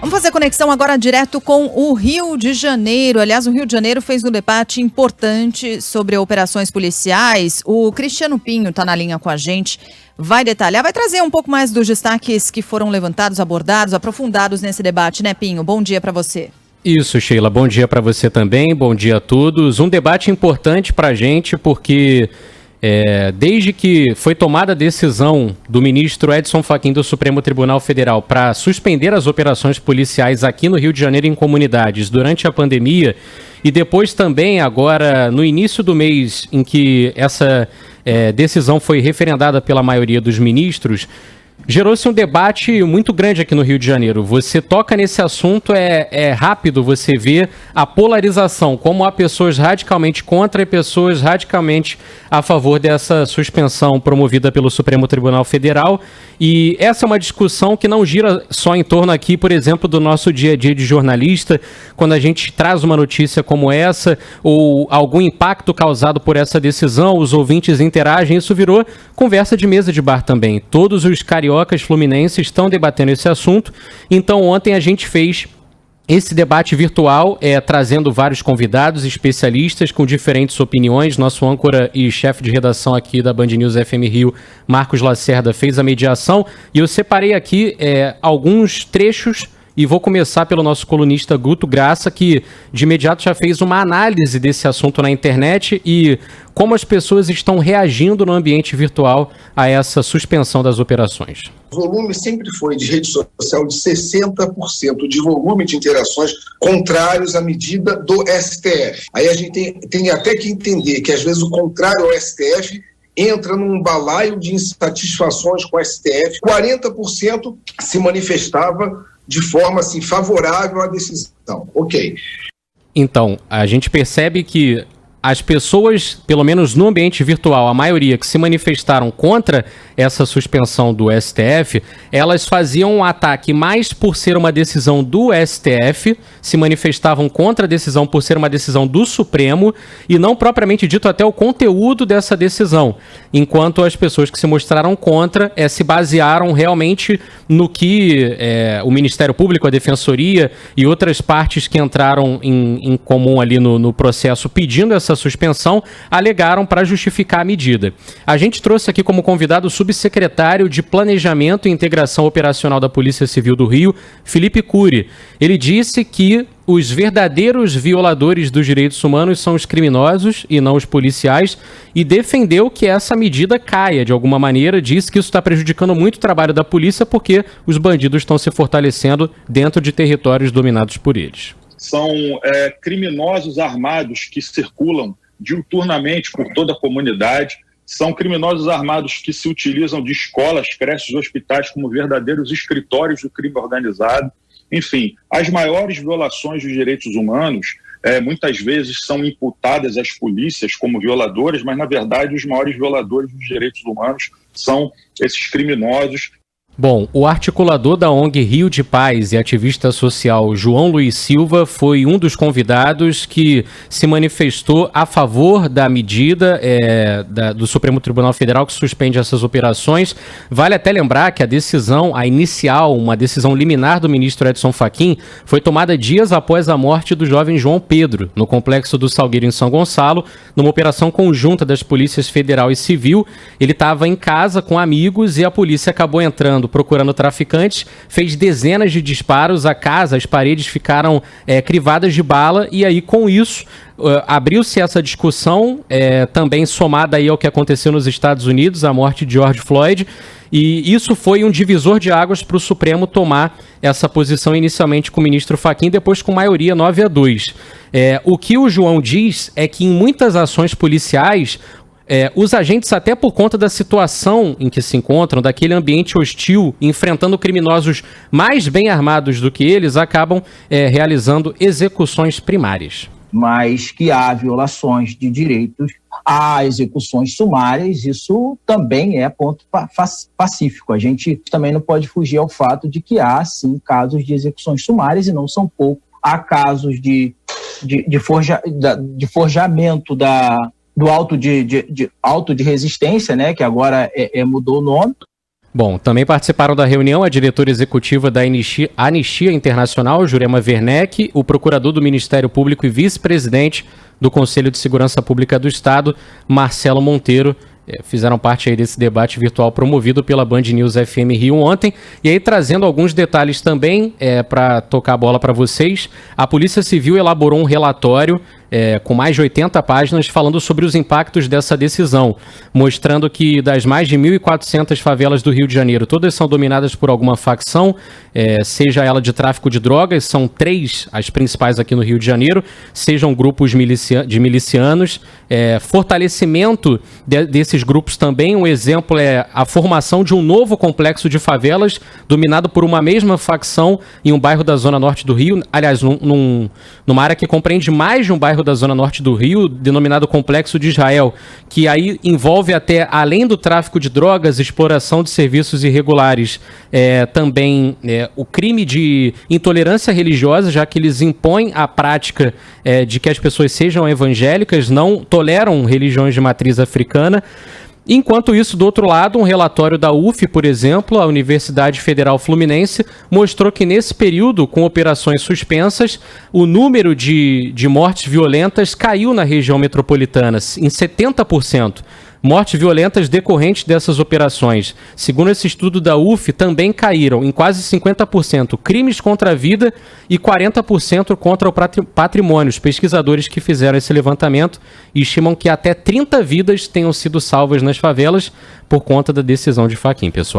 Vamos fazer conexão agora direto com o Rio de Janeiro. Aliás, o Rio de Janeiro fez um debate importante sobre operações policiais. O Cristiano Pinho está na linha com a gente, vai detalhar, vai trazer um pouco mais dos destaques que foram levantados, abordados, aprofundados nesse debate, né, Pinho? Bom dia para você. Isso, Sheila. Bom dia para você também, bom dia a todos. Um debate importante para a gente porque desde que foi tomada a decisão do ministro Edson Fachin do Supremo Tribunal Federal para suspender as operações policiais aqui no Rio de Janeiro em comunidades durante a pandemia e depois também agora no início do mês em que essa decisão foi referendada pela maioria dos ministros, gerou-se um debate muito grande aqui no Rio de Janeiro. Você toca nesse assunto, é rápido você ver a polarização, como há pessoas radicalmente contra e pessoas radicalmente a favor dessa suspensão promovida pelo Supremo Tribunal Federal. E essa é uma discussão que não gira só em torno aqui, por exemplo, do nosso dia a dia de jornalista, quando a gente traz uma notícia como essa, ou algum impacto causado por essa decisão, os ouvintes interagem, isso virou conversa de mesa de bar também. Todos os cariocas fluminenses estão debatendo esse assunto, então ontem a gente fez esse debate virtual, trazendo vários convidados, especialistas com diferentes opiniões. Nosso âncora e chefe de redação aqui da Band News FM Rio, Marcos Lacerda, fez a mediação. E eu separei aqui alguns trechos e vou começar pelo nosso colunista Guto Graça, que de imediato já fez uma análise desse assunto na internet e como as pessoas estão reagindo no ambiente virtual a essa suspensão das operações. O volume sempre foi de rede social de 60% de volume de interações contrários à medida do STF. Aí a gente tem até que entender que às vezes o contrário ao STF entra num balaio de insatisfações com o STF. 40% se manifestava de forma assim, favorável à decisão. Ok. Então, a gente percebe que as pessoas, pelo menos no ambiente virtual, a maioria que se manifestaram contra essa suspensão do STF, elas faziam um ataque mais por ser uma decisão do STF, se manifestavam contra a decisão por ser uma decisão do Supremo e não propriamente dito até o conteúdo dessa decisão, enquanto as pessoas que se mostraram contra se basearam realmente no que o Ministério Público, a Defensoria e outras partes que entraram em comum ali no processo pedindo essa suspensão, alegaram para justificar a medida. A gente trouxe aqui como convidado o subsecretário de Planejamento e Integração Operacional da Polícia Civil do Rio, Felipe Cury. Ele disse que os verdadeiros violadores dos direitos humanos são os criminosos e não os policiais e defendeu que essa medida caia de alguma maneira, disse que isso está prejudicando muito o trabalho da polícia porque os bandidos estão se fortalecendo dentro de territórios dominados por eles. São criminosos armados que circulam diuturnamente por toda a comunidade, são criminosos armados que se utilizam de escolas, creches e hospitais como verdadeiros escritórios do crime organizado. Enfim, as maiores violações dos direitos humanos muitas vezes são imputadas às polícias como violadoras, mas na verdade os maiores violadores dos direitos humanos são esses criminosos. Bom, o articulador da ONG Rio de Paz e ativista social João Luiz Silva foi um dos convidados que se manifestou a favor da medida do Supremo Tribunal Federal que suspende essas operações. Vale até lembrar que a decisão, a inicial, uma decisão liminar do ministro Edson Fachin, foi tomada dias após a morte do jovem João Pedro, no complexo do Salgueiro em São Gonçalo, numa operação conjunta das polícias federal e civil. Ele estava em casa com amigos e a polícia acabou entrando procurando traficantes, fez dezenas de disparos, a casa, as paredes ficaram crivadas de bala e aí com isso abriu-se essa discussão, também somada aí ao que aconteceu nos Estados Unidos, a morte de George Floyd, e isso foi um divisor de águas para o Supremo tomar essa posição inicialmente com o ministro Fachin, depois com maioria 9-2. O que o João diz é que em muitas ações policiais os agentes, até por conta da situação em que se encontram, daquele ambiente hostil, enfrentando criminosos mais bem armados do que eles, acabam realizando execuções primárias. Mas que há violações de direitos, há execuções sumárias, isso também é ponto pacífico. A gente também não pode fugir ao fato de que há, sim, casos de execuções sumárias, e não são poucos. Há casos de forjamento do auto de resistência, né, que agora mudou o nome. Bom, também participaram da reunião a diretora executiva da Anistia Internacional, Jurema Werneck, o procurador do Ministério Público e vice-presidente do Conselho de Segurança Pública do Estado, Marcelo Monteiro. Fizeram parte aí desse debate virtual promovido pela Band News FM Rio ontem. E aí, trazendo alguns detalhes também para tocar a bola para vocês, a Polícia Civil elaborou um relatório com mais de 80 páginas falando sobre os impactos dessa decisão, mostrando que das mais de 1.400 favelas do Rio de Janeiro, todas são dominadas por alguma facção, seja ela de tráfico de drogas, são 3 as principais aqui no Rio de Janeiro, sejam grupos de milicianos, fortalecimento desses grupos também. Um exemplo é a formação de um novo complexo de favelas dominado por uma mesma facção em um bairro da Zona Norte do Rio, aliás, numa área que compreende mais de um bairro da Zona Norte do Rio, denominado Complexo de Israel, que aí envolve até, além do tráfico de drogas, exploração de serviços irregulares, também o crime de intolerância religiosa, já que eles impõem a prática de que as pessoas sejam evangélicas, não toleram religiões de matriz africana. Enquanto isso, do outro lado, um relatório da UF, por exemplo, a Universidade Federal Fluminense, mostrou que nesse período, com operações suspensas, o número de mortes violentas caiu na região metropolitana em 70%. Mortes violentas decorrentes dessas operações. Segundo esse estudo da UF, também caíram em quase 50% crimes contra a vida e 40% contra o patrimônio. Os pesquisadores que fizeram esse levantamento estimam que até 30 vidas tenham sido salvas nas favelas por conta da decisão de Fachin, pessoal.